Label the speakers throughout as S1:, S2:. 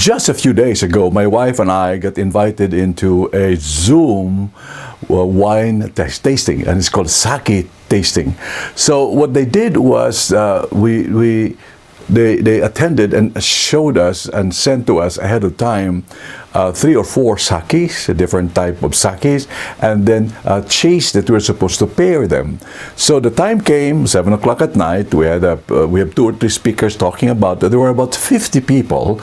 S1: Just a few days ago, my wife and I got invited into a Zoom wine tasting, and it's called Zaki tasting. So what they did was they attended and showed us and sent to us ahead of time 3 or 4 sakis, a different type of sakis, and then cheese that we were supposed to pair them. So the time came, 7 o'clock at night. We have 2 or 3 speakers talking about it. There were about 50 people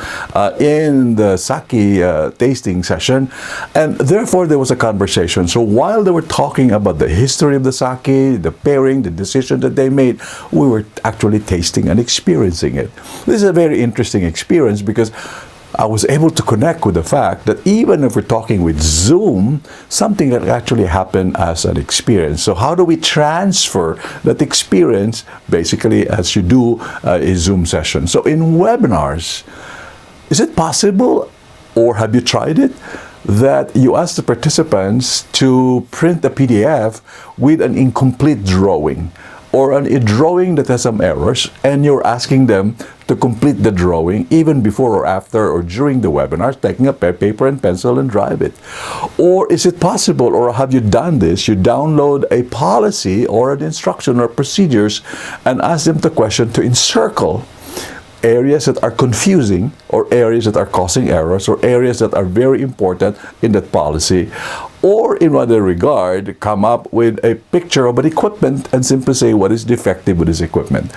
S1: in the sake tasting session, and therefore there was a conversation. So while they were talking about the history of the sake, the pairing, the decision that they made, we were actually tasting and experiencing it. This is a very interesting experience because I was able to connect with the fact that even if we're talking with Zoom, something that actually happened as an experience. So how do we transfer that experience basically as you do a Zoom session? So in webinars, is it possible, or have you tried it, that you ask the participants to print a PDF with an incomplete drawing, or a drawing that has some errors, and you're asking them to complete the drawing even before or after or during the webinar, taking a paper and pencil and drive it? Or is it possible, or have you done this, you download a policy or an instruction or procedures and ask them the question to encircle areas that are confusing, or areas that are causing errors, or areas that are very important in that policy, or in other regard, come up with a picture of an equipment and simply say what is defective with this equipment.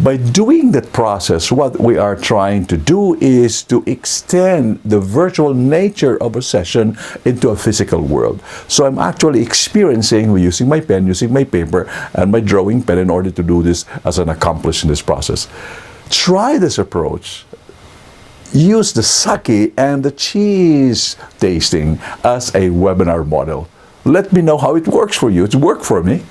S1: By doing that process, what we are trying to do is to extend the virtual nature of a session into a physical world. So I'm actually experiencing, using my pen, using my paper, and my drawing pen in order to do this as an accomplishment in this process. Try this approach. Use the sake and the cheese tasting as a webinar model. Let me know how it works for you. It's worked for me.